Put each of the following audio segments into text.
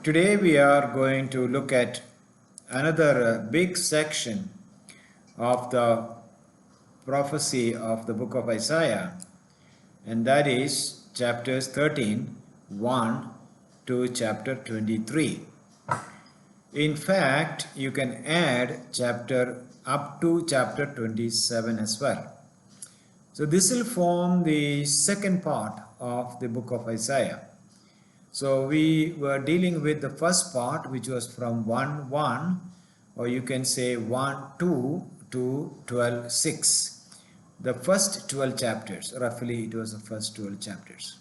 Today we are going to look at another big section of the prophecy of the book of Isaiah, and that is chapters 13, 1 to chapter 23. In fact, you can add chapter up to chapter 27 as well. So this will form the second part of the book of Isaiah. So we were dealing with the first part, which was from 1:1, or you can say 1:2 to 12:6. The first 12 chapters, roughly it was the first 12 chapters.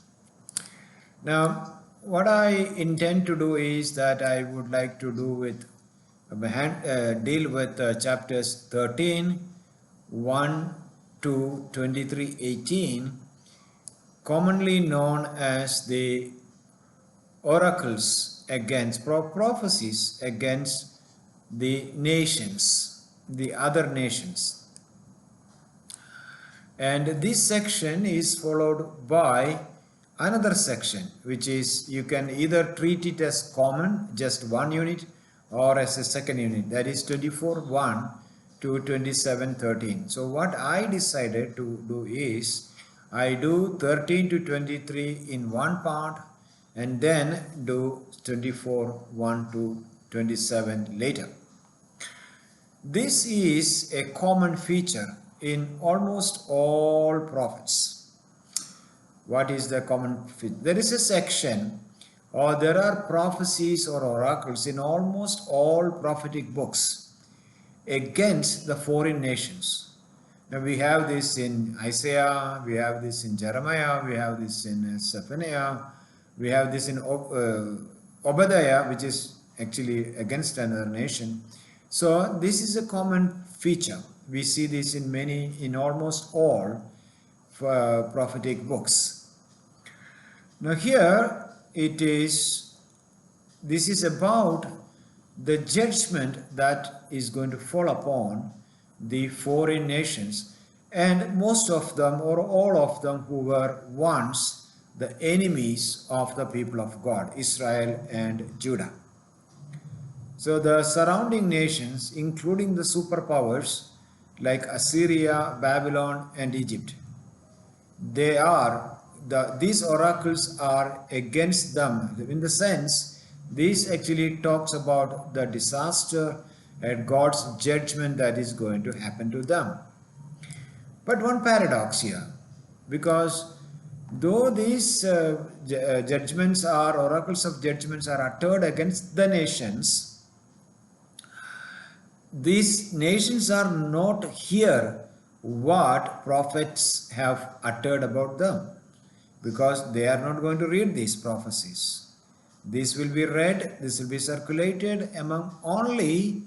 Now, what I intend to do is that I would like to deal with chapters 13, 1 to 23:18, commonly known as the oracles against prophecies against the nations, the other nations. And this section is followed by another section, which is you can either treat it as common, just one unit, or as a second unit, that is 24:1 to 27:13. So what I decided to do is I do 13 to 23 in one part and then do 24:1 to 27 later. This is a common feature in almost all prophets. What is the common feature? There is a section, or there are prophecies or oracles in almost all prophetic books against the foreign nations. Now we have this in Isaiah, we have this in Jeremiah, we have this in Zephaniah, we have this in Obadiah, which is actually against another nation. So this is a common feature. We see this in almost all prophetic books. Now here this is about the judgment that is going to fall upon the foreign nations, and most of them or all of them who were once the enemies of the people of God, Israel and Judah. So the surrounding nations, including the superpowers like Assyria, Babylon and Egypt, these oracles are against them. In the sense, this actually talks about the disaster and God's judgment that is going to happen to them. But one paradox here, because though these judgments are oracles of judgments are uttered against the nations, these nations are not hear what prophets have uttered about them, because they are not going to read these prophecies. This will be read, this will be circulated only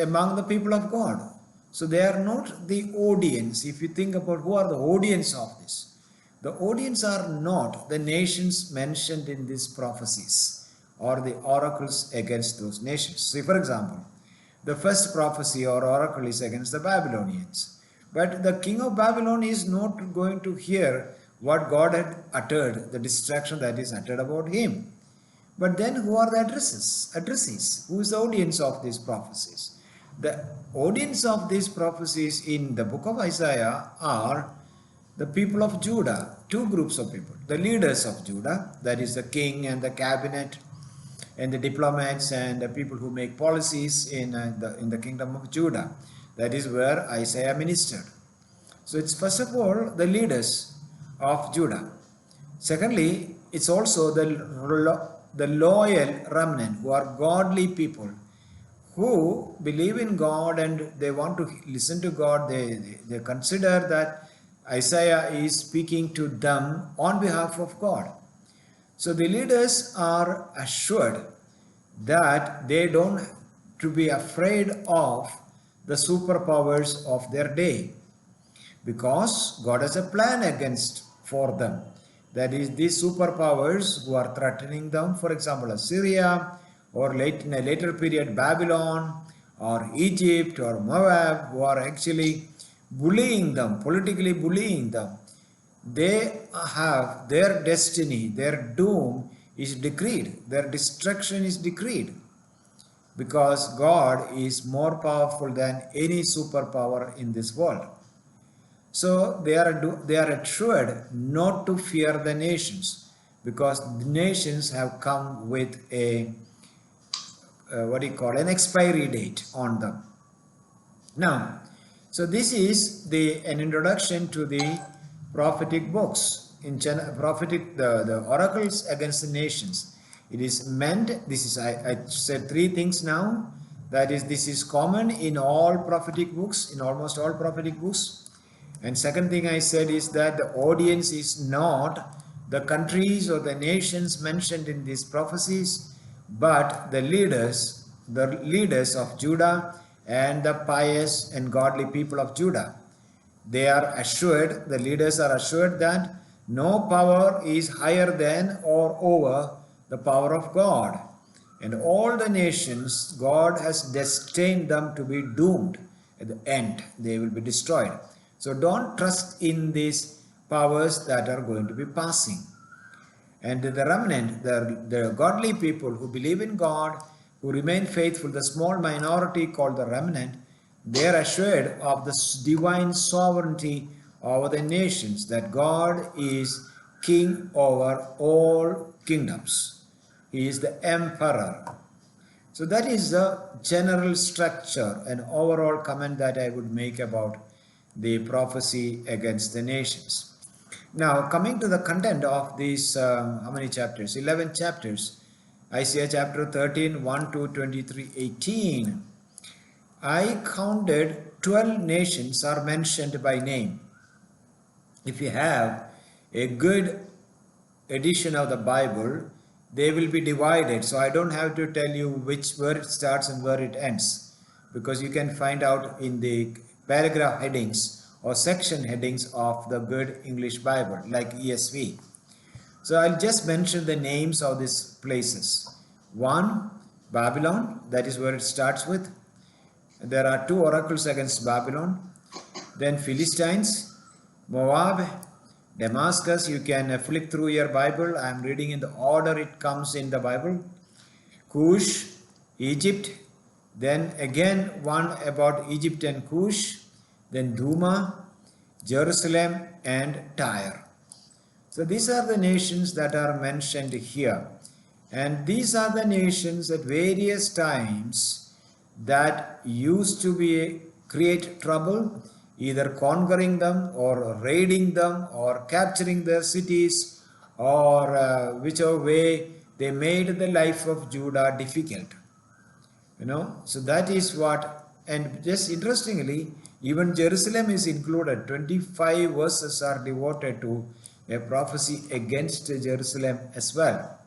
among the people of God. So they are not the audience. If you think about who are the audience of this, the audience are not the nations mentioned in these prophecies or the oracles against those nations. See, for example, the first prophecy or oracle is against the Babylonians. But the king of Babylon is not going to hear what God had uttered, the destruction that is uttered about him. But then who are the addressees? Who is the audience of these prophecies? The audience of these prophecies in the book of Isaiah are the people of Judah, two groups of people. The leaders of Judah, that is the king and the cabinet and the diplomats and the people who make policies in the kingdom of Judah. That is where Isaiah ministered. So it's first of all the leaders of Judah. Secondly, it's also the loyal remnant who are godly people who believe in God and they want to listen to God. They consider that Isaiah is speaking to them on behalf of God. So the leaders are assured that they don't to be afraid of the superpowers of their day, because God has a plan for them. That is, these superpowers who are threatening them, for example, Assyria, or in a later period Babylon, or Egypt, or Moab, who are actually bullying them, politically bullying them. They have their destiny, their doom is decreed. Their destruction is decreed because God is more powerful than any superpower in this world. So they are assured not to fear the nations because the nations have come with a an expiry date on them. Now, so this is an introduction to the prophetic books in prophetic the oracles against the nations. It is meant. This is I said three things now. That is, this is common in all prophetic books, in almost all prophetic books. And second thing I said is that the audience is not the countries or the nations mentioned in these prophecies, but the leaders of Judah and the pious and godly people of Judah. They are assured, the leaders are assured that no power is higher than or over the power of God. And all the nations, God has destined them to be doomed at the end. They will be destroyed. So don't trust in these powers that are going to be passing. And the remnant, the godly people who believe in God, who remain faithful, the small minority called the remnant, they are assured of the divine sovereignty over the nations, that God is king over all kingdoms. He is the emperor. So that is the general structure and overall comment that I would make about the prophecy against the nations. Now, coming to the content of these, how many chapters? 11 chapters. Isaiah chapter 13, 1 to 23, 18. I counted 12 nations are mentioned by name. If you have a good edition of the Bible, they will be divided. So I don't have to tell you where it starts and where it ends, because you can find out in the paragraph headings or section headings of the good English Bible like ESV. So I'll just mention the names of these places. One, Babylon, that is where it starts with. There are two oracles against Babylon. Then Philistines, Moab, Damascus. You can flick through your Bible. I am reading in the order it comes in the Bible. Cush, Egypt. Then again one about Egypt and Cush. Then Duma, Jerusalem and Tyre. So these are the nations that are mentioned here. And these are the nations at various times that used to create trouble, either conquering them or raiding them or capturing their cities, or whichever way they made the life of Judah difficult. So that is what, and just interestingly, even Jerusalem is included. 25 verses are devoted to a prophecy against Jerusalem as well.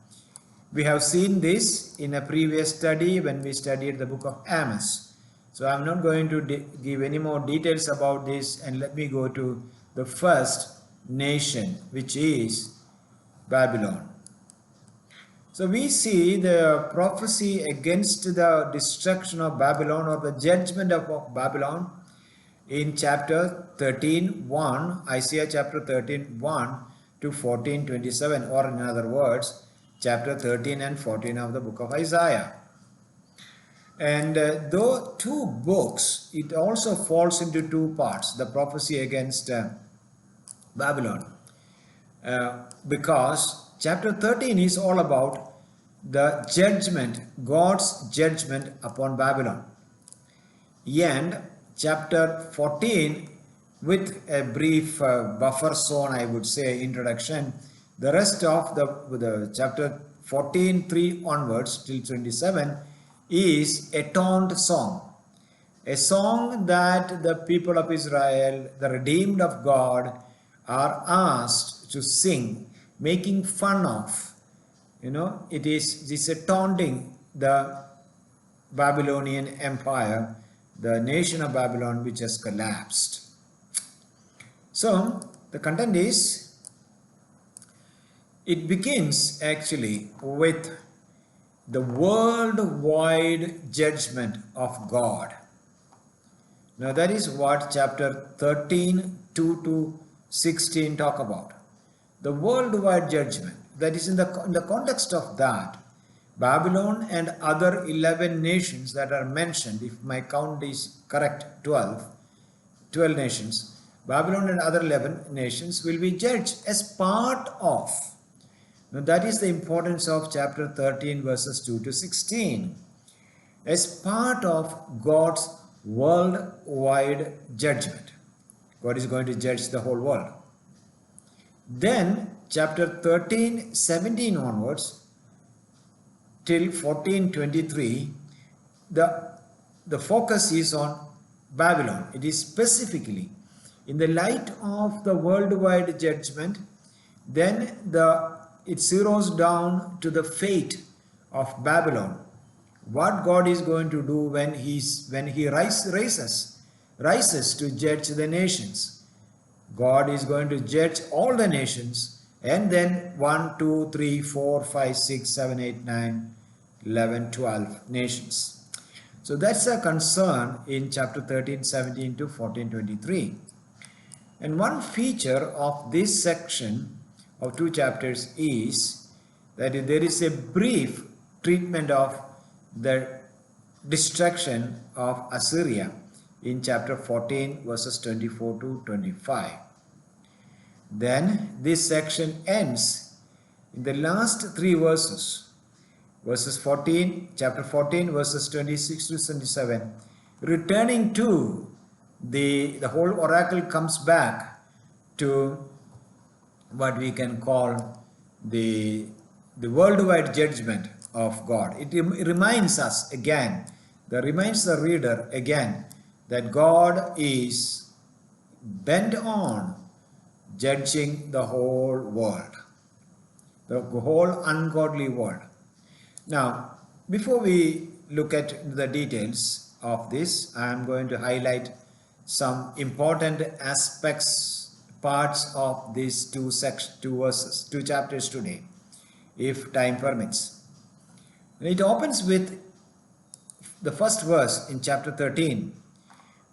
We have seen this in a previous study when we studied the book of Amos. So I'm not going to give any more details about this, and let me go to the first nation, which is Babylon. So we see the prophecy against the destruction of Babylon or the judgment of Babylon in chapter 13:1, Isaiah chapter 13:1 to 14:27, or in other words, chapter 13 and 14 of the book of Isaiah. And though two books, it also falls into two parts, the prophecy against Babylon, because chapter 13 is all about the judgment, God's judgment upon Babylon. And chapter 14, with a brief buffer zone, I would say, introduction, the rest of the chapter 14, 3 onwards till 27 is a taunt song. A song that the people of Israel, the redeemed of God, are asked to sing, making fun of. It is a taunting the Babylonian Empire, the nation of Babylon, which has collapsed. So the content is, it begins actually with the worldwide judgment of God. Now that is what chapter 13, 2 to 16 talk about. The worldwide judgment. that is in the context of that, Babylon and other 11 nations that are mentioned, if my count is correct, 12 nations, Babylon and other 11 nations will be judged as part of. Now that is the importance of chapter 13 verses 2 to 16. As part of God's worldwide judgment. God is going to judge the whole world. Then chapter 13, 17 onwards till 14:23, the focus is on Babylon. It is specifically in the light of the worldwide judgment. Then it zeroes down to the fate of Babylon. What God is going to do when he rises to judge the nations. God is going to judge all the nations, and then 1, 2, 3, 4, 5, 6, 7, 8, 9, 11, 12 nations. So that's a concern in chapter 13, 17 to 14, 23. And one feature of this section of 2 chapters is that there is a brief treatment of the destruction of Assyria in chapter 14 verses 24 to 25. Then this section ends in the last 3 verses, chapter 14 verses 26 to 27, returning to the whole oracle comes back to what we can call the worldwide judgment of God. It reminds us again, reminds the reader again, that God is bent on judging the whole world, the whole ungodly world. Now, before we look at the details of this, I am going to highlight some important aspects, parts of these two chapters today, if time permits. It opens with the first verse in chapter 13,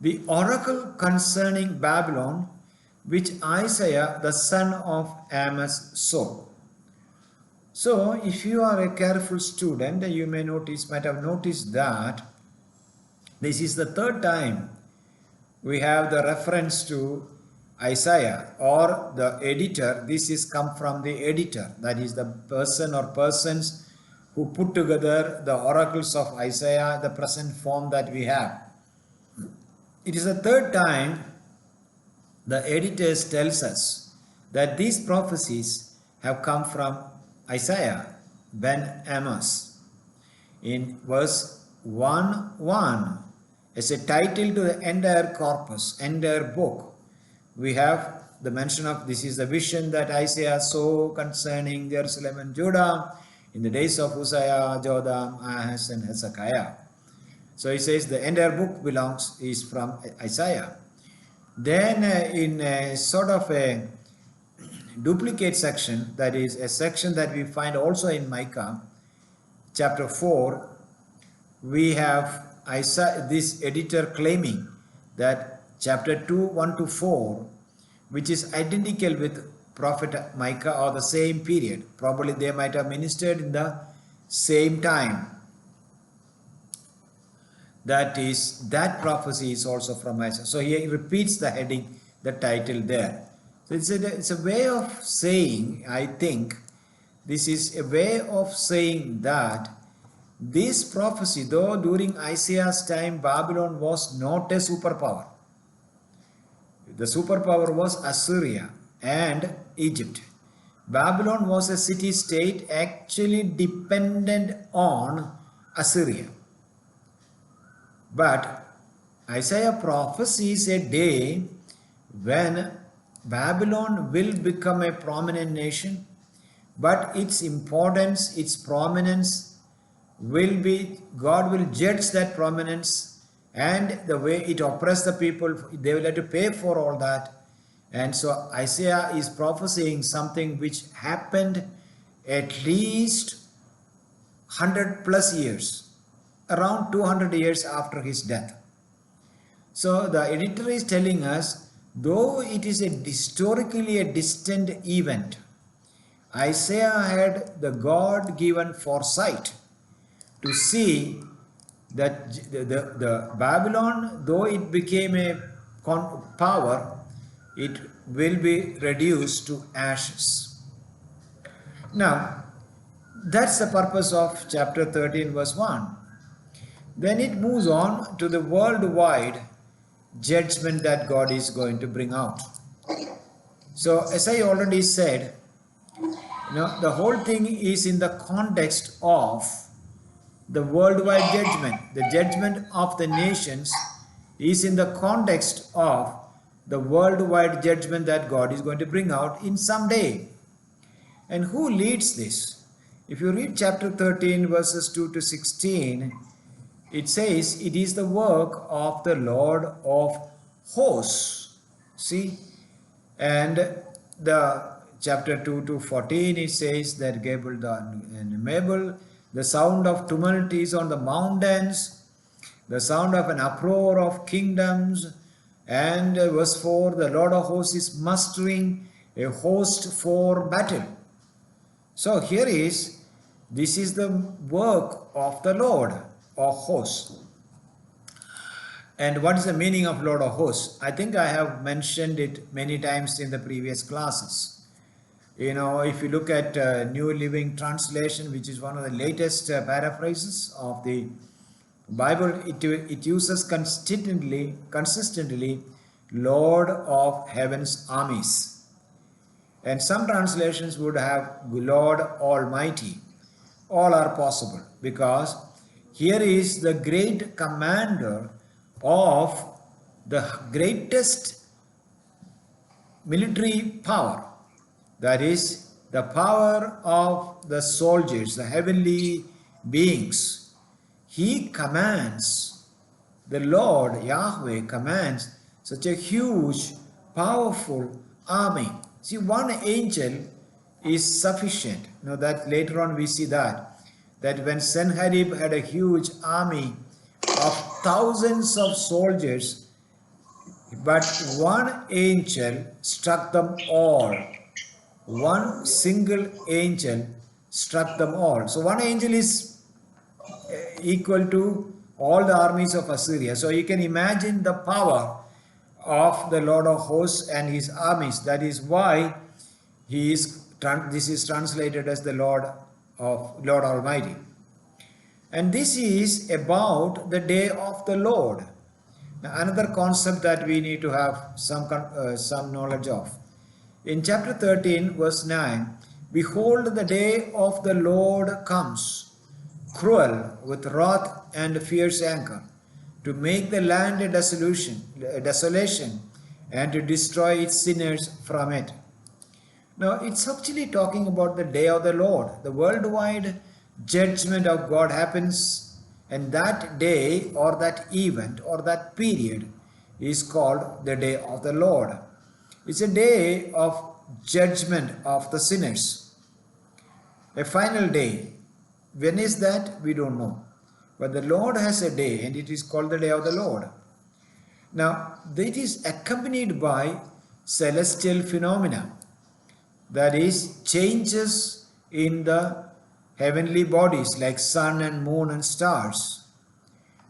the oracle concerning Babylon, which Isaiah the son of Amos saw. So, if you are a careful student, you might have noticed that this is the third time we have the reference to Isaiah or the editor. This is come from the editor, that is the person or persons who put together the oracles of Isaiah, the present form that we have. It is the third time the editors tells us that these prophecies have come from Isaiah ben Amos. In verse 1:1, as a title to the entire corpus, entire book, we have the mention of this is the vision that Isaiah saw concerning Jerusalem and Judah in the days of Uzziah, Jotham, Ahaz, and Hezekiah. So he says the entire book is from Isaiah. Then in a sort of a duplicate section, that is a section that we find also in Micah, chapter 4, we have Isaiah, this editor claiming that chapter 2, 1 to 4, which is identical with prophet Micah or the same period. Probably they might have ministered in the same time. That prophecy is also from Isaiah. So he repeats the heading, the title there. So it's a way of saying, I think, this is a way of saying that this prophecy, though during Isaiah's time Babylon was not a superpower. The superpower was Assyria and Egypt. Babylon was a city-state actually dependent on Assyria. But Isaiah prophesies a day when Babylon will become a prominent nation, but its importance, its prominence will be, God will judge that prominence, and the way it oppressed the people, they will have to pay for all that. And so Isaiah is prophesying something which happened at least 100 plus years, around 200 years after his death. So the editor is telling us, though it is historically a distant event, Isaiah had the God-given foresight to see that the Babylon, though it became a power, it will be reduced to ashes. Now, that's the purpose of chapter 13, verse 1. Then it moves on to the worldwide judgment that God is going to bring out. So, as I already said, the whole thing is in the context of the worldwide judgment. The judgment of the nations is in the context of the worldwide judgment that God is going to bring out in some day. And who leads this? If you read chapter 13, verses 2 to 16, it says, it is the work of the Lord of hosts. See? And the chapter 2 to 14, it says that Gable and Mabel, the sound of tumult is on the mountains, the sound of an uproar of kingdoms. And verse 4, the Lord of hosts is mustering a host for battle. So here is, this is the work of the Lord of hosts. And what is the meaning of Lord of hosts? I think I have mentioned it many times in the previous classes. If you look at New Living Translation, which is one of the latest paraphrases of the Bible, it uses consistently Lord of heaven's armies. And some translations would have Lord Almighty. All are possible because here is the great commander of the greatest military power. That is the power of the soldiers, the heavenly beings. He commands, the Lord Yahweh commands such a huge, powerful army. See, one angel is sufficient. That later on we see that when Sennacherib had a huge army of thousands of soldiers, but one angel struck them all. One single angel struck them all. So one angel is equal to all the armies of Assyria. So you can imagine the power of the Lord of hosts and his armies. That is why this is translated as the Lord Almighty. And this is about the day of the Lord. Now, another concept that we need to have some knowledge of. In chapter 13, verse 9, behold, the day of the Lord comes, cruel with wrath and fierce anger, to make the land a desolation, and to destroy its sinners from it. Now, it's actually talking about the day of the Lord. The worldwide judgment of God happens, and that day or that event or that period is called the day of the Lord. It's a day of judgment of the sinners. A final day. When is that? We don't know. But the Lord has a day, and it is called the day of the Lord. Now, it is accompanied by celestial phenomena. That is, changes in the heavenly bodies like sun and moon and stars.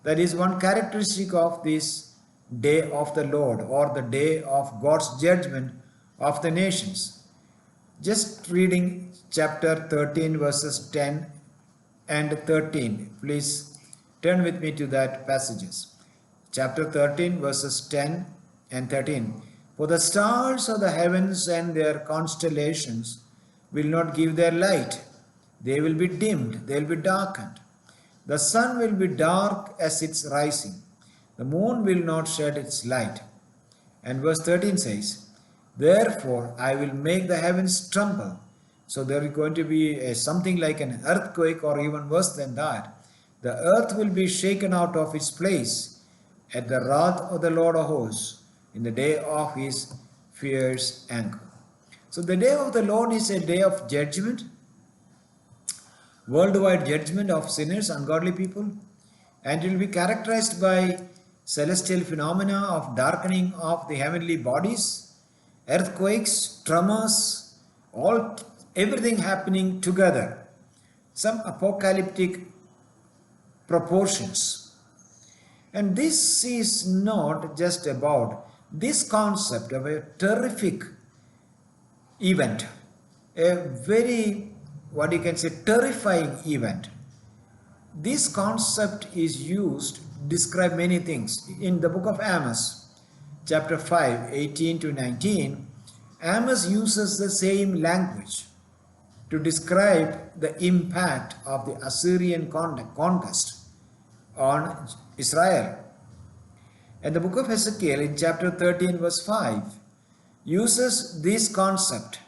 That is one characteristic of this day of the Lord, or the day of God's judgment of the nations. Just reading chapter 13 verses 10 and 13. Please turn with me to that passages. Chapter 13 verses 10 and 13. For the stars of the heavens and their constellations will not give their light. They will be dimmed, they will be darkened. The sun will be dark as its rising. The moon will not shed its light. And verse 13 says, therefore I will make the heavens tremble. So there is going to be something like an earthquake, or even worse than that. The earth will be shaken out of its place at the wrath of the Lord of hosts in the day of his fierce anger. So the day of the Lord is a day of judgment, worldwide judgment of sinners, ungodly people, and it will be characterized by celestial phenomena of darkening of the heavenly bodies, earthquakes, tremors, all everything happening together, some apocalyptic proportions. And this is not just about this concept of a terrific event, a very, what you can say, terrifying event. This concept is used to describe many things. In the book of Amos, chapter 5, 18 to 19, Amos uses the same language to describe the impact of the Assyrian conquest on Israel. And the book of Ezekiel in chapter 13 verse 5 uses this concept,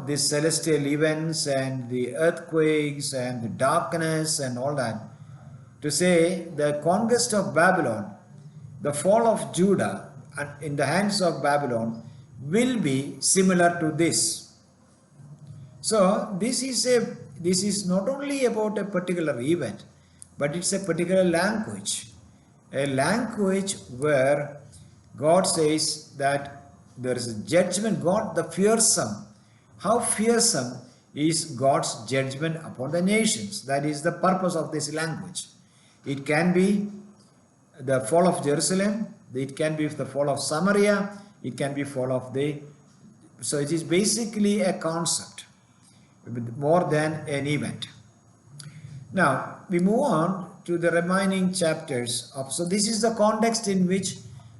these celestial events and the earthquakes and the darkness and all that, to say the conquest of Babylon, the fall of Judah in the hands of Babylon will be similar to this. So this is not only about a particular event, but it's a particular language. A language where God says that there is a judgment. God, the fearsome. How fearsome is God's judgment upon the nations? That is the purpose of this language. It can be the fall of Jerusalem. It can be the fall of Samaria. It can be fall of so it is basically a concept more than an event. Now we move on to the remaining chapters so this is the context in which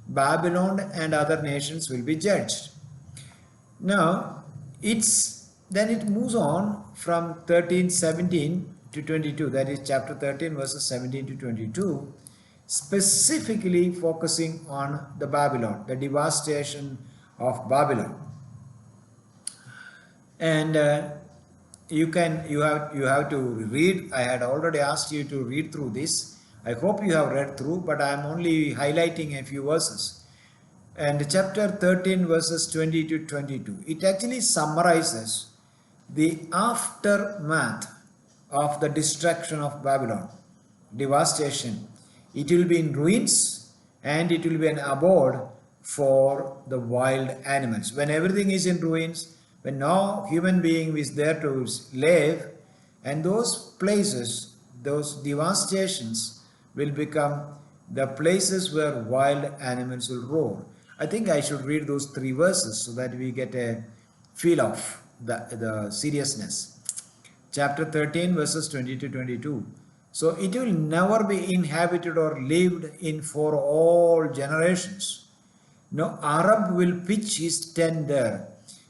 Babylon and other nations will be judged. Now then it moves on from 17 to 22, that is chapter 13 verses 17 to 22, specifically focusing on the Babylon, the devastation of Babylon. And you have to read. I had already asked you to read through this. I hope you have read through, but I am only highlighting a few verses. And chapter 13 verses 20 to 22, it actually summarizes the aftermath of the destruction of Babylon, devastation. It will be in ruins and it will be an abode for the wild animals. When everything is in ruins, when no human being is there to live, and those places, those devastations will become the places where wild animals will roam. I think I should read those 3 verses so that we get a feel of the seriousness. Chapter 13 verses 20 to 22. So it will never be inhabited or lived in for all generations. No Arab will pitch his tent there.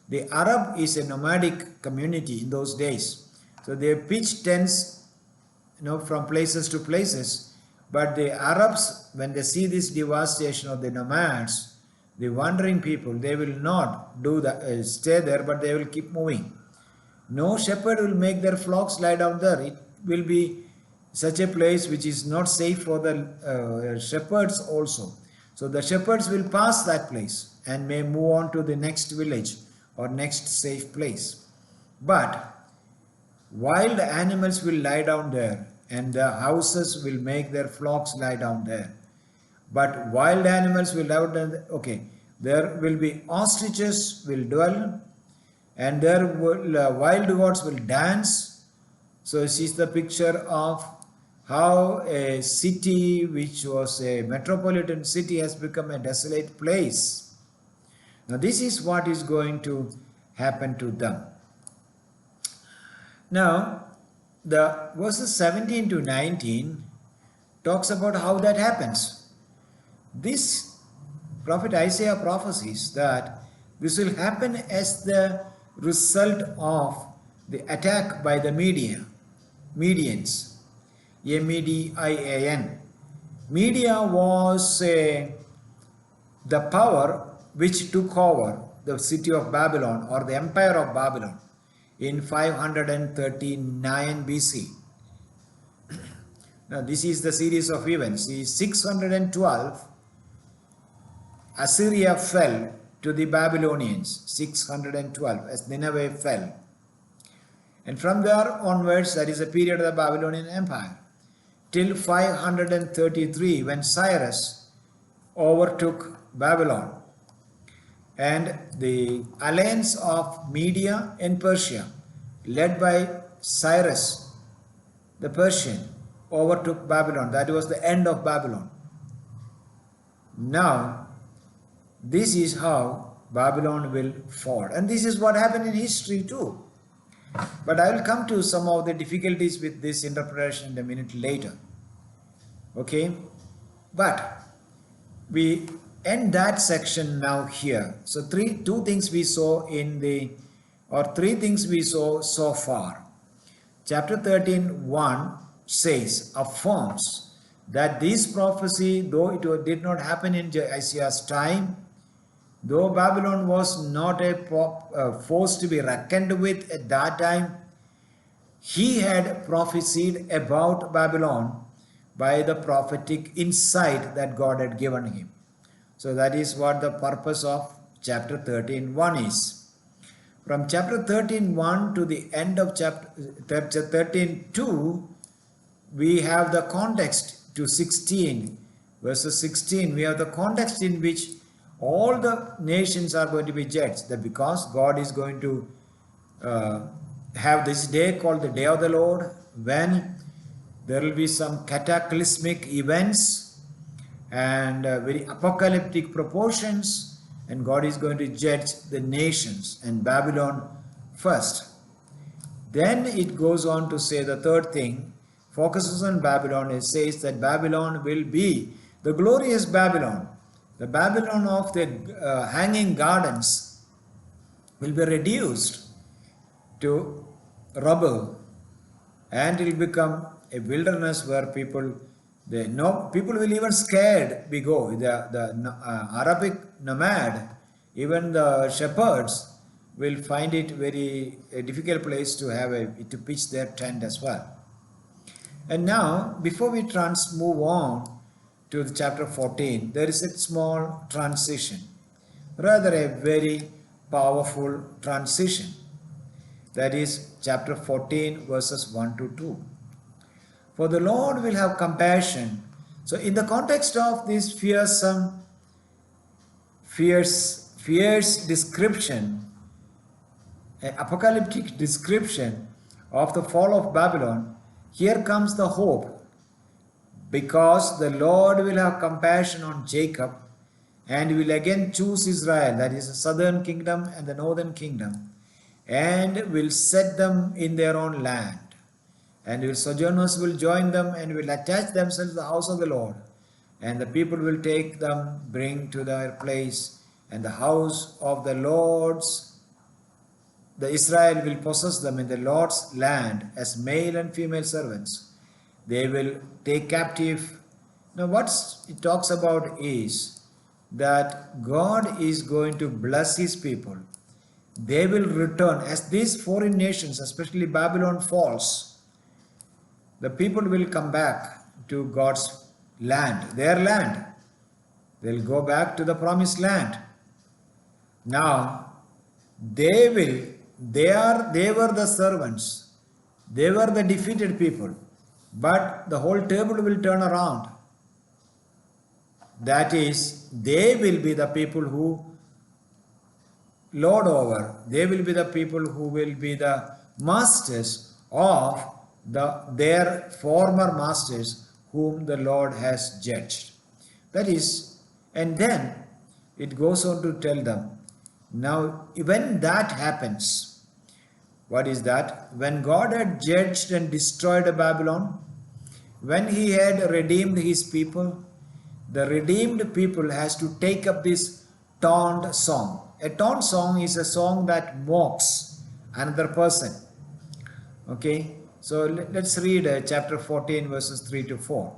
The Arab is a nomadic community in those days. So they pitch tents, from places to places. But the Arabs, when they see this devastation of the nomads, the wandering people, they will not stay there, but they will keep moving. No shepherd will make their flocks lie down there. It will be such a place which is not safe for the shepherds also. So the shepherds will pass that place and may move on to the next village or next safe place. But wild animals will lie down there, and the houses will make their flocks lie down there. But wild animals will lie down there. Okay, there will be ostriches will dwell, and there will wild goats will dance. So this is the picture of how a city which was a metropolitan city has become a desolate place. Now this is what is going to happen to them. Now the verses 17 to 19 talks about how that happens. This prophet Isaiah prophesies that this will happen as the result of the attack by the Medians. Median. Media was the power which took over the city of Babylon or the empire of Babylon in 539 BC. Now this is the series of events. In 612, Assyria fell to the Babylonians. 612 as Nineveh fell. And from there onwards, that is a period of the Babylonian Empire, till 533 when Cyrus overtook Babylon. and the alliance of Media and Persia, led by Cyrus the Persian, overtook Babylon. That was the end of Babylon. Now, this is how Babylon will fall. And this is what happened in history too. But I will come to some of the difficulties with this interpretation in a minute later. Okay? But we end that section now here. So two things we saw in the, or three things we saw so far. Chapter 13, 1 says, affirms that this prophecy, though it did not happen in Isaiah's time, though Babylon was not a force to be reckoned with at that time, he had prophesied about Babylon by the prophetic insight that God had given him. So that is what the purpose of chapter 13:1 is. From chapter 13:1 to the end of chapter 13:2, we have the context to 16, verses 16. We have the context in which all the nations are going to be judged. That because God is going to have this day called the day of the Lord, when there will be some cataclysmic events and very apocalyptic proportions, and God is going to judge the nations and Babylon first. Then it goes on to say the third thing, focuses on Babylon. It says that Babylon will be the glorious Babylon. The Babylon of the hanging gardens will be reduced to rubble, and it will become a wilderness where people will even scared we go. The Arabic nomad, even the shepherds, will find it very a difficult place to have to pitch their tent as well. And now, before we move on to the chapter 14, there is a small transition, rather a very powerful transition. That is chapter 14 verses 1 to 2. For the Lord will have compassion. So in the context of this fierce description, an apocalyptic description of the fall of Babylon, here comes the hope. Because the Lord will have compassion on Jacob and will again choose Israel, that is the southern kingdom and the northern kingdom, and will set them in their own land. And sojourners will join them and will attach themselves to the house of the Lord. And the people will take them, bring to their place, and the house of the Lord's, the Israel will possess them in the Lord's land as male and female servants. They will take captive. Now what it talks about is that God is going to bless his people. They will return as these foreign nations, especially Babylon, falls. The people will come back to God's land, their land. They'll go back to the promised land. Now, they were the servants. They were the defeated people. But the whole table will turn around. That is, they will be the people who lord over. They will be the people who will be the masters of their former masters whom the Lord has judged. That is, and then it goes on to tell them, now when that happens, what is that? When God had judged and destroyed Babylon, when he had redeemed his people, the redeemed people has to take up this taunt song. A taunt song is a song that mocks another person. Okay. So let's read chapter 14 verses 3 to 4.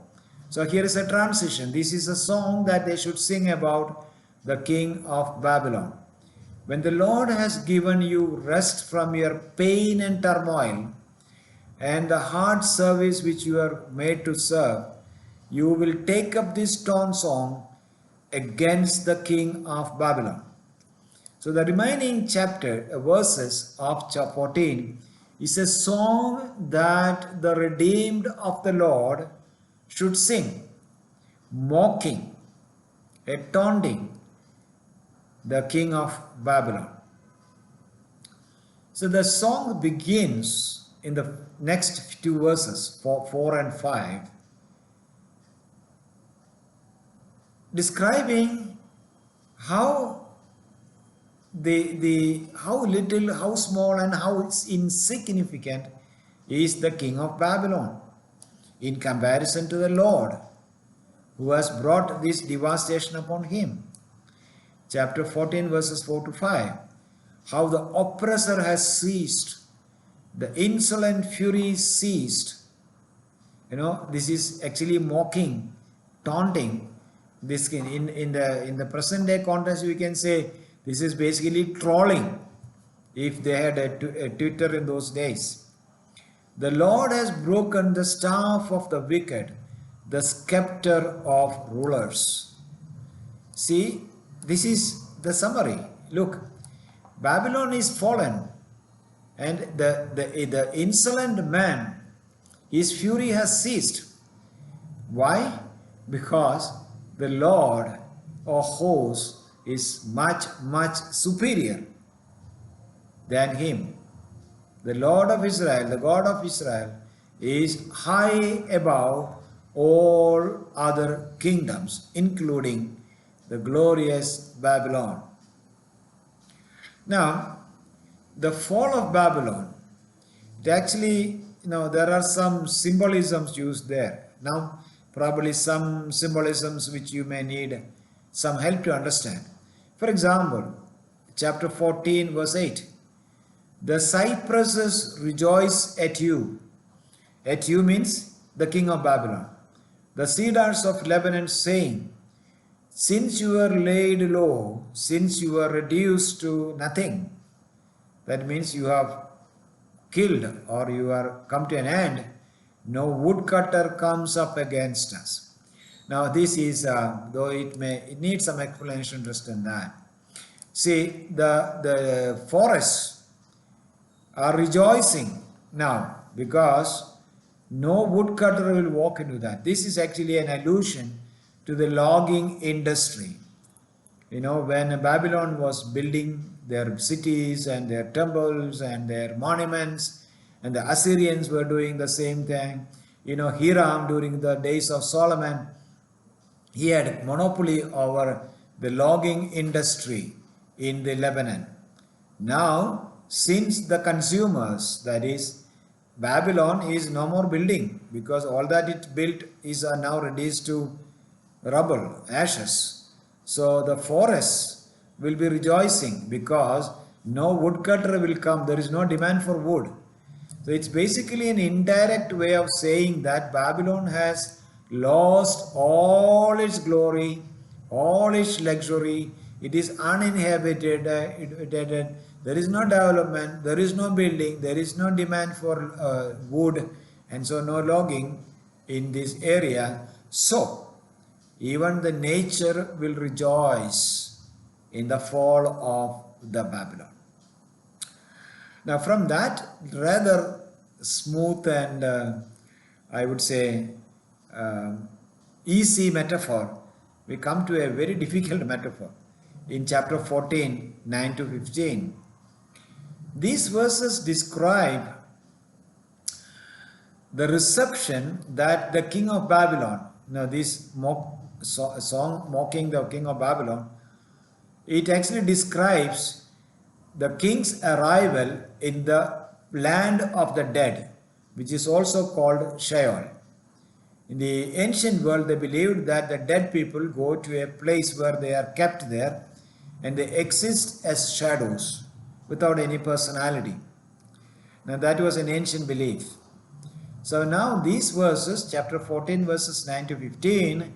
So here is a transition. This is a song that they should sing about the king of Babylon. When the Lord has given you rest from your pain and turmoil and the hard service which you are made to serve, you will take up this taunt song against the king of Babylon. So the remaining verses of chapter 14 is a song that the redeemed of the Lord should sing, mocking, taunting the king of Babylon. So the song begins in the next two verses, 4 and 5, describing how how little, how small, and how insignificant is the king of Babylon in comparison to the Lord who has brought this devastation upon him. Chapter 14 verses 4 to 5. How the oppressor has ceased, the insolent fury ceased. This is actually mocking, taunting. This in the present day context, we can say this is basically trolling, if they had a Twitter in those days. The Lord has broken the staff of the wicked, the scepter of rulers. See, this is the summary. Look, Babylon is fallen, and the insolent man, his fury has ceased. Why? Because the Lord of hosts is much, much superior than him. The Lord of Israel, the God of Israel, is high above all other kingdoms, including the glorious Babylon. Now, the fall of Babylon, it actually, there are some symbolisms used there. Now, probably some symbolisms which you may need some help to understand. For example, chapter 14 verse 8. The cypresses rejoice at you. At you means the king of Babylon. The cedars of Lebanon saying, since you are laid low, since you are reduced to nothing, that means you have killed or you are come to an end, no woodcutter comes up against us. Now this is, though it needs some explanation just in that. See, the forests are rejoicing now because no woodcutter will walk into that. This is actually an allusion to the logging industry. When Babylon was building their cities and their temples and their monuments, and the Assyrians were doing the same thing. Hiram, during the days of Solomon, he had monopoly over the logging industry in the Lebanon. Now, since the consumers, that is, Babylon is no more building, because all that it built is now reduced to rubble, ashes. So the forests will be rejoicing because no woodcutter will come. There is no demand for wood. So it's basically an indirect way of saying that Babylon has lost all its glory, all its luxury. It is uninhabited. There is no development. There is no building. There is no demand for wood, and so no logging in this area. So even the nature will rejoice in the fall of the Babylon. Now from that rather smooth and I would say easy metaphor, we come to a very difficult metaphor in chapter 14, 9 to 15. These verses describe the reception that the king of Babylon, this song mocking the king of Babylon, it actually describes the king's arrival in the land of the dead, which is also called Sheol. In the ancient world, they believed that the dead people go to a place where they are kept there and they exist as shadows without any personality. Now that was an ancient belief. So now these verses, chapter 14 verses 9 to 15,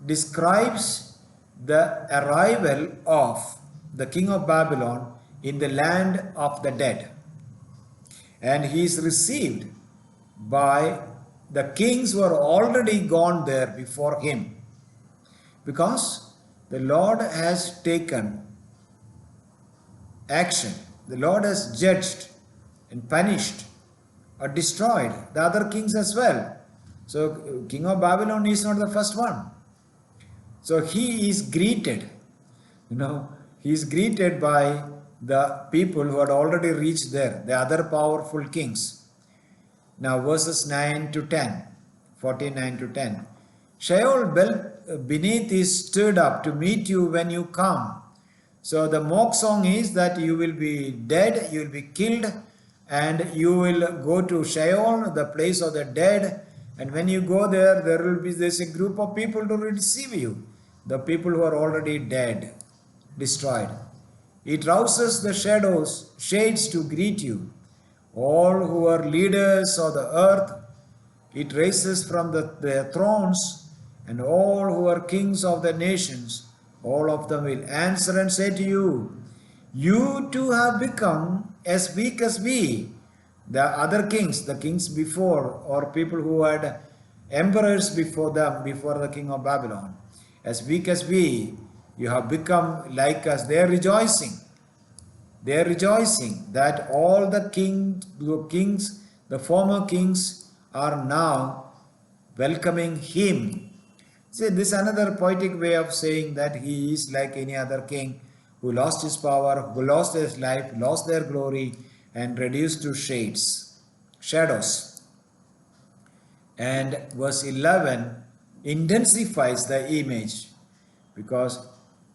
describes the arrival of the king of Babylon in the land of the dead. And he is received by the kings who are already gone there before him, because the Lord has taken action. The Lord has judged and punished or destroyed the other kings as well. So king of Babylon is not the first one. So he is greeted, he is greeted by the people who had already reached there, the other powerful kings. Now verses 9 to 10, 49 to 10. Sheol beneath is stirred up to meet you when you come. So the mock song is that you will be dead, you will be killed, and you will go to Sheol, the place of the dead. And when you go there, there's a group of people to receive you, the people who are already dead, destroyed. It rouses the shades to greet you, all who are leaders of the earth. It raises from their thrones, and all who are kings of the nations, all of them will answer and say to you, you too have become as weak as we. The other kings, the kings before, or people who had emperors before them, before the king of Babylon, as weak as we, you have become like us. They are rejoicing. They are rejoicing that all the kings, the former kings, are now welcoming him. See, this is another poetic way of saying that he is like any other king who lost his power, who lost his life, lost their glory, and reduced to shadows. And verse 11 intensifies the image, because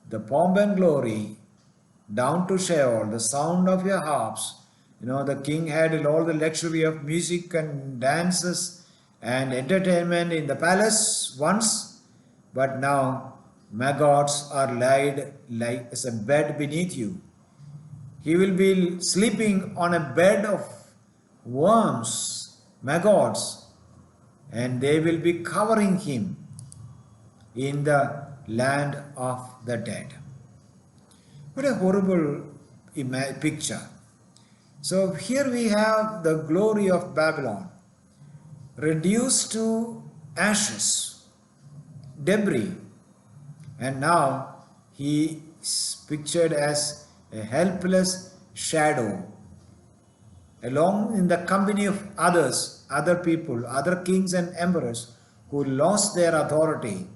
the pomp and glory down to Sheol, the sound of your harps. The king had all the luxury of music and dances and entertainment in the palace once, but now maggots are laid like as a bed beneath you. He will be sleeping on a bed of worms, maggots, and they will be covering him in the land of the dead. What a horrible picture. So here we have the glory of Babylon reduced to ashes, debris, and now he is pictured as a helpless shadow, along in the company of other people, other kings and emperors who lost their authority,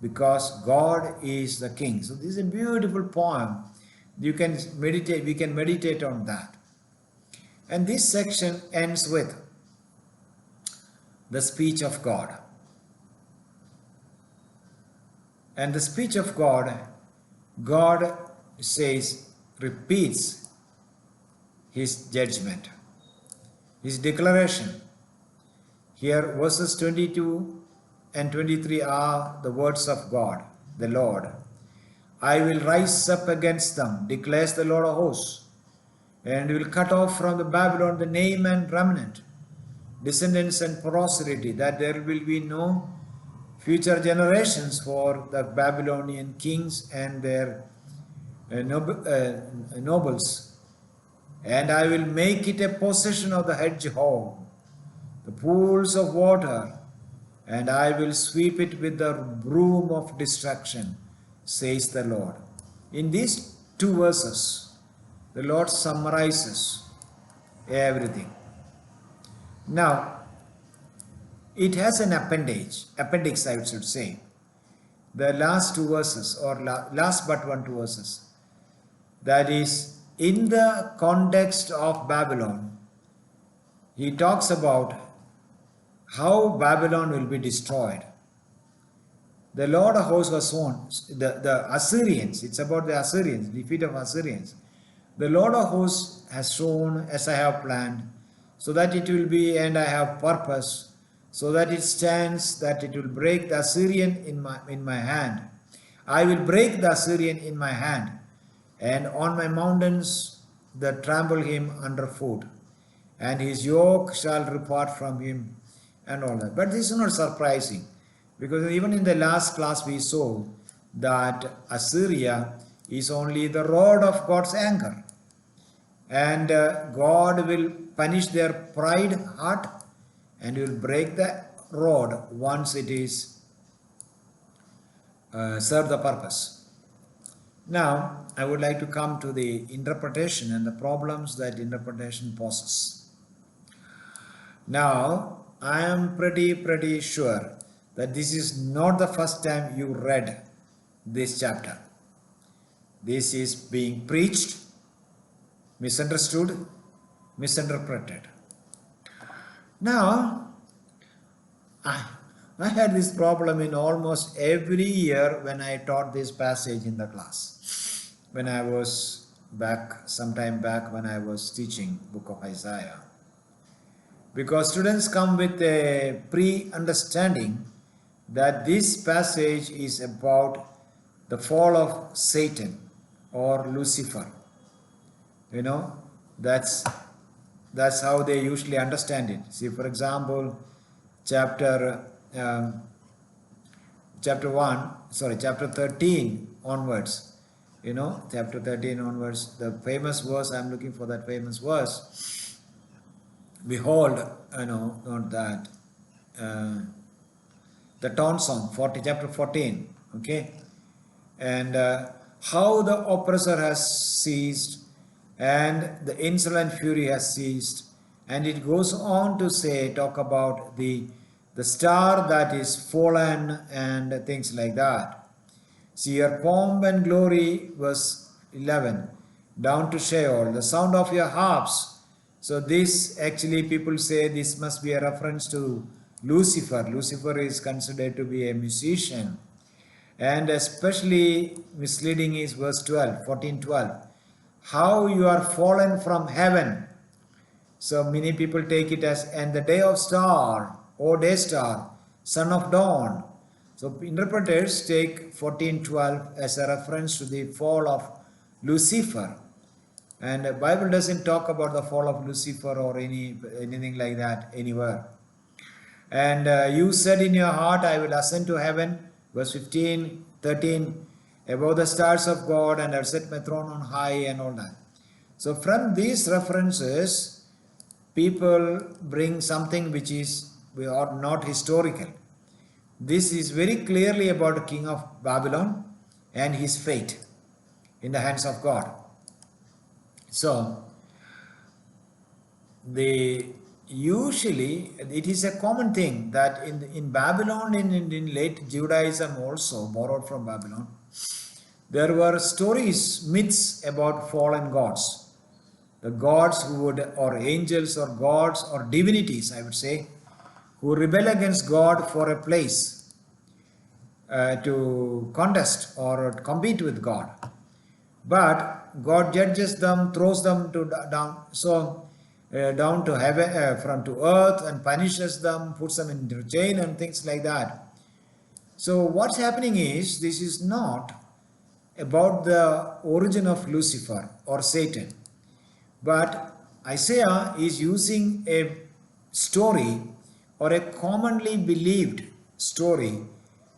because God is the king. So this is a beautiful poem. We can meditate on that. And this section ends with the speech of God. And the speech of God repeats his judgment, his declaration. Here verses 22 and 23 are the words of God, the Lord. I will rise up against them, declares the Lord of hosts, and will cut off from the Babylon the name and remnant, descendants and posterity, that there will be no future generations for the Babylonian kings and their nobles. And I will make it a possession of the hedgehog, the pools of water, and I will sweep it with the broom of destruction, says the Lord. In these two verses, the Lord summarizes everything. Now, it has an appendix I should say. The last two verses, or last but one two verses, that is, in the context of Babylon, he talks about how Babylon will be destroyed. The Lord of hosts was shown, the Assyrians, it's about the Assyrians, defeat of Assyrians. The Lord of hosts has shown as I have planned, so that it will be, and I have purpose, so that it stands, that it will break the Assyrian in my hand. I will break the Assyrian in my hand, and on my mountains that trample him underfoot, and his yoke shall depart from him, and all that. But this is not surprising, because even in the last class we saw that Assyria is only the rod of God's anger, and God will punish their pride heart and will break the rod once it is served the purpose. Now I would like to come to the interpretation and the problems that interpretation poses. Now I am pretty sure that this is not the first time you read this chapter. This is being preached, misunderstood, misinterpreted. Now, I had this problem in almost every year when I taught this passage in the class. When I was back, sometime back when I was teaching book of Isaiah. Because students come with a pre-understanding that this passage is about the fall of Satan or Lucifer. You know, that's how they usually understand it. See, for example, chapter 13 onwards. You know, chapter 13 onwards, the famous verse, I'm looking for that famous verse. Behold, not that, the tone song, chapter 14, okay? And how the oppressor has ceased and the insolent fury has ceased. And it goes on to talk about the star that is fallen and things like that. See, your pomp and glory, verse 11, down to Sheol, the sound of your harps. So this, actually people say this must be a reference to Lucifer. Lucifer is considered to be a musician. And especially misleading is verse 12, 14:12. How you are fallen from heaven. So many people take it as, and the day of star, O day star, son of dawn. So interpreters take 14:12 as a reference to the fall of Lucifer. And the Bible doesn't talk about the fall of Lucifer or anything like that anywhere. And you said in your heart, I will ascend to heaven. Verse 15, 13, above the stars of God, and I've set my throne on high, and all that. So from these references, people bring something which is not historical. This is very clearly about the king of Babylon and his fate in the hands of God. So, usually it is a common thing that in Babylon, in late Judaism also, borrowed from Babylon, there were stories, myths about fallen gods. The gods who would, or angels or gods or divinities, I would say, who rebel against God for a place to contest or compete with God. But God judges them, throws them down to heaven, from to earth, and punishes them, puts them into jail and things like that. So what's happening is, this is not about the origin of Lucifer or Satan, but Isaiah is using a story or a commonly believed story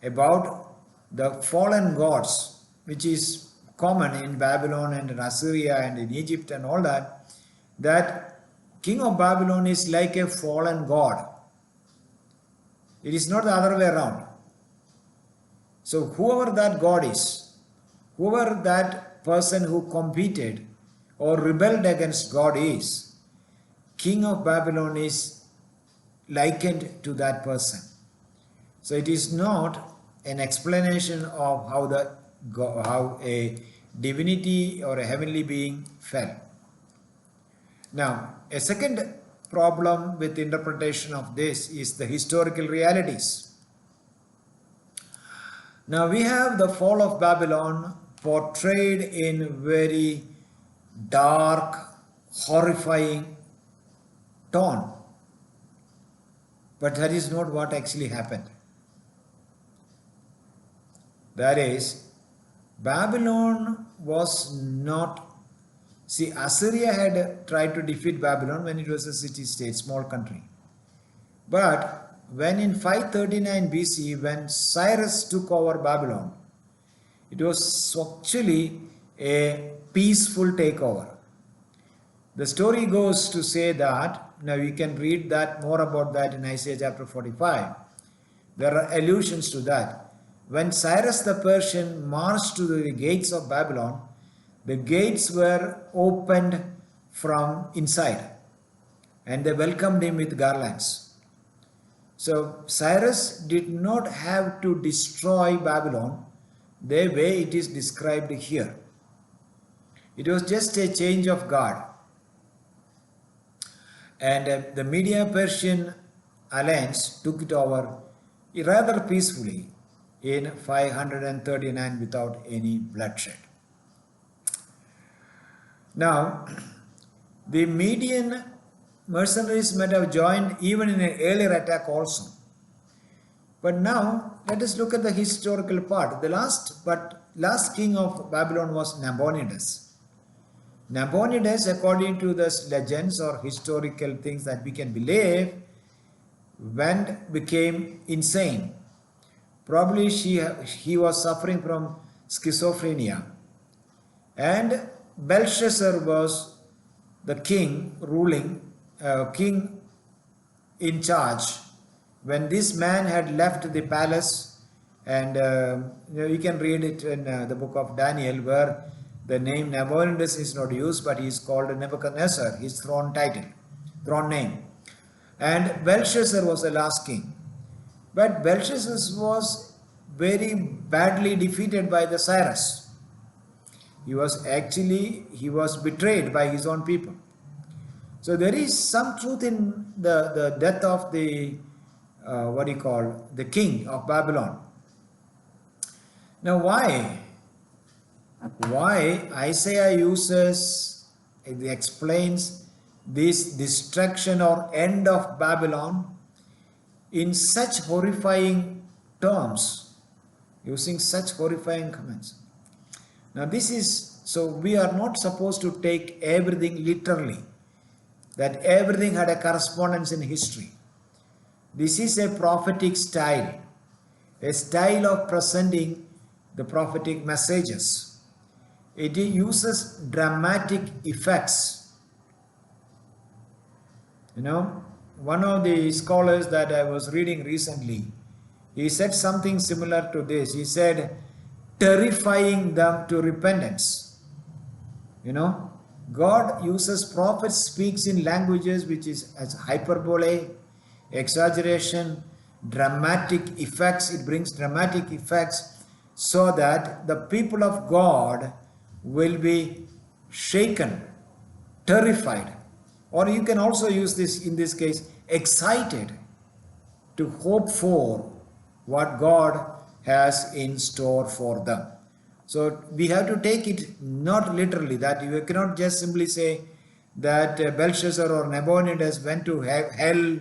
about the fallen gods, which is common in Babylon and in Assyria and in Egypt and all that, that king of Babylon is like a fallen god. It is not the other way around. So whoever that god is, whoever that person who competed or rebelled against God is, king of Babylon is likened to that person. So it is not an explanation of how a divinity or a heavenly being fell. Now, a second problem with interpretation of this is the historical realities. Now we have the fall of Babylon portrayed in very dark, horrifying tone. But that is not what actually happened. That is, Babylon was not... See, Assyria had tried to defeat Babylon when it was a city-state, small country. But when in 539 BC, when Cyrus took over Babylon, it was actually a peaceful takeover. The story goes to say that, now you can read that more about that in Isaiah chapter 45. There are allusions to that. When Cyrus the Persian marched to the gates of Babylon, the gates were opened from inside and they welcomed him with garlands. So Cyrus did not have to destroy Babylon the way it is described here. It was just a change of guard. And the Media-Persian alliance took it over rather peacefully in 539 without any bloodshed. Now, the Median mercenaries might have joined even in an earlier attack also. But now, let us look at the historical part. The last king of Babylon was Nabonidus. Nabonidus, according to the legends or historical things that we can believe, became insane. Probably he was suffering from schizophrenia. And Belshazzar was the king king in charge. When this man had left the palace, and you can read it in the book of Daniel, where the name Nabonidus is not used, but he is called Nebuchadnezzar, his throne name. And Belshazzar was the last king. But Belshazzar was very badly defeated by the Cyrus. He was betrayed by his own people. So there is some truth in the death of the the king of Babylon. Now why Isaiah explains this destruction or end of Babylon in such horrifying terms, using such horrifying comments. Now so we are not supposed to take everything literally, that everything had a correspondence in history. This is a prophetic style, a style of presenting the prophetic messages. It uses dramatic effects. One of the scholars that I was reading recently, he said something similar to this. He said, terrifying them to repentance. God uses prophets, speaks in languages which is as hyperbole, exaggeration, dramatic effects. It brings dramatic effects so that the people of God will be shaken, terrified, or you can also use this in this case, excited to hope for what God has in store for them. So we have to take it not literally, that you cannot just simply say that Belshazzar or Nabonidus went to hell.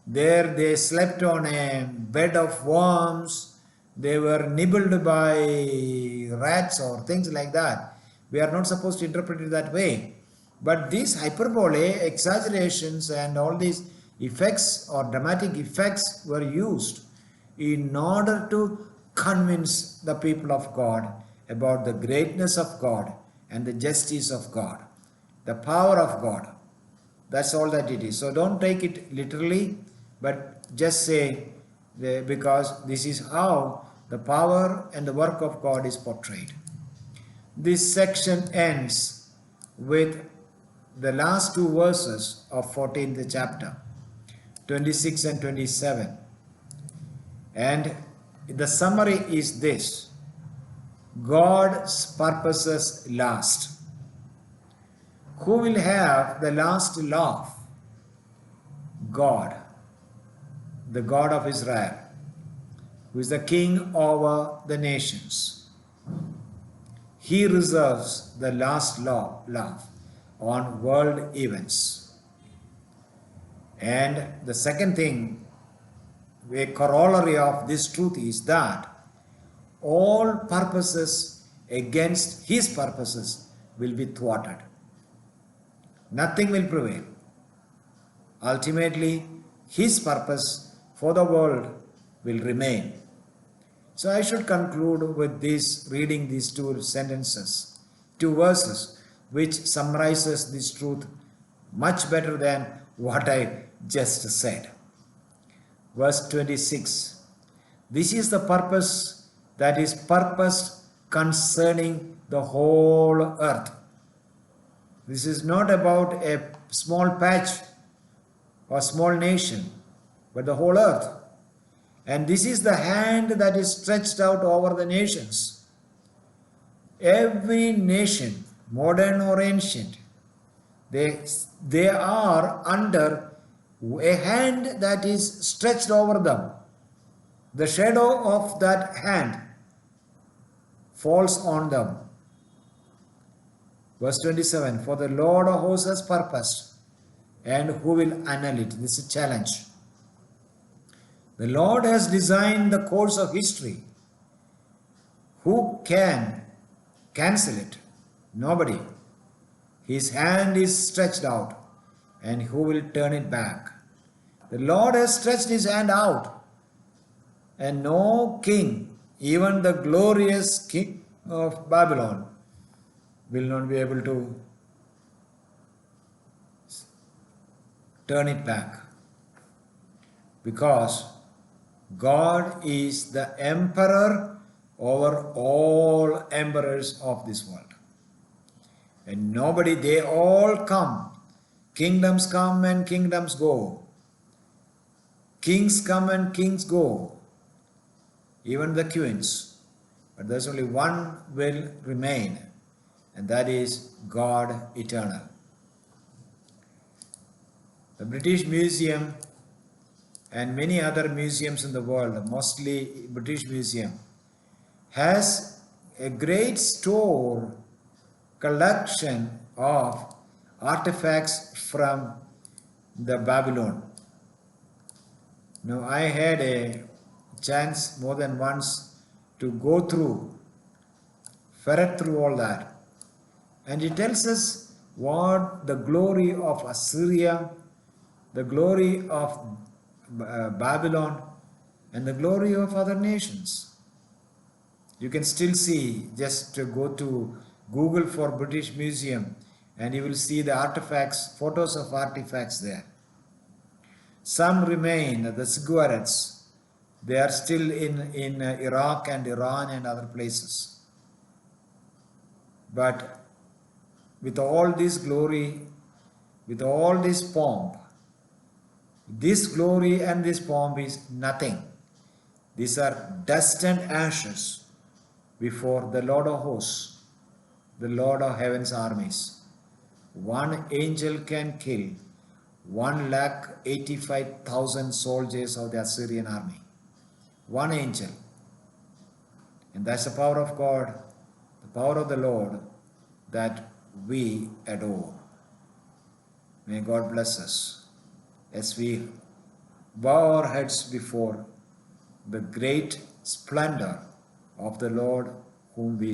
There they slept on a bed of worms. They were nibbled by rats or things like that. We are not supposed to interpret it that way. But these hyperbole, exaggerations and all these effects or dramatic effects were used in order to convince the people of God about the greatness of God and the justice of God, the power of God. That's all that it is. So don't take it literally, but just say, because this is how the power and the work of God is portrayed. This section ends with the last two verses of 14th chapter, 26 and 27. And the summary is this: God's purposes last. Who will have the last laugh? God, the God of Israel, who is the king over the nations. He reserves the last laugh on world events. And the second thing, a corollary of this truth is that all purposes against his purposes will be thwarted. Nothing will prevail. Ultimately, his purpose for the world will remain. So I should conclude with this, reading these two verses, which summarizes this truth much better than what I just said. Verse 26. This is the purpose that is purposed concerning the whole earth. This is not about a small patch or small nation, but the whole earth. And this is the hand that is stretched out over the nations. Every nation modern or ancient. They are under a hand that is stretched over them. The shadow of that hand falls on them. Verse 27, for the Lord of hosts has purposed, and who will annul it? This is a challenge. The Lord has designed the course of history. Who can cancel it? Nobody. His hand is stretched out, and who will turn it back? The Lord has stretched his hand out, and no king, even the glorious king of Babylon, will not be able to turn it back, because God is the emperor over all emperors of this world. And nobody, they all come. Kingdoms come and kingdoms go. Kings come and kings go. Even the queens. But there's only one will remain, and that is God eternal. The British Museum and many other museums in the world, mostly British Museum, has a great store collection of artifacts from the Babylon. Now, I had a chance more than once to go through, ferret through all that. And it tells us what the glory of Assyria, the glory of Babylon, and the glory of other nations. You can still see, just to go to Google for British Museum, and you will see the artifacts, photos of artifacts there. Some remain, the ziggurats. They are still in Iraq and Iran and other places. But with all this glory, with all this pomp, this glory and this pomp is nothing. These are dust and ashes before the Lord of hosts, the Lord of heaven's armies. One angel can kill 185,000 soldiers of the Assyrian army. One angel. And that's the power of God, the power of the Lord that we adore. May God bless us as we bow our heads before the great splendor of the Lord whom we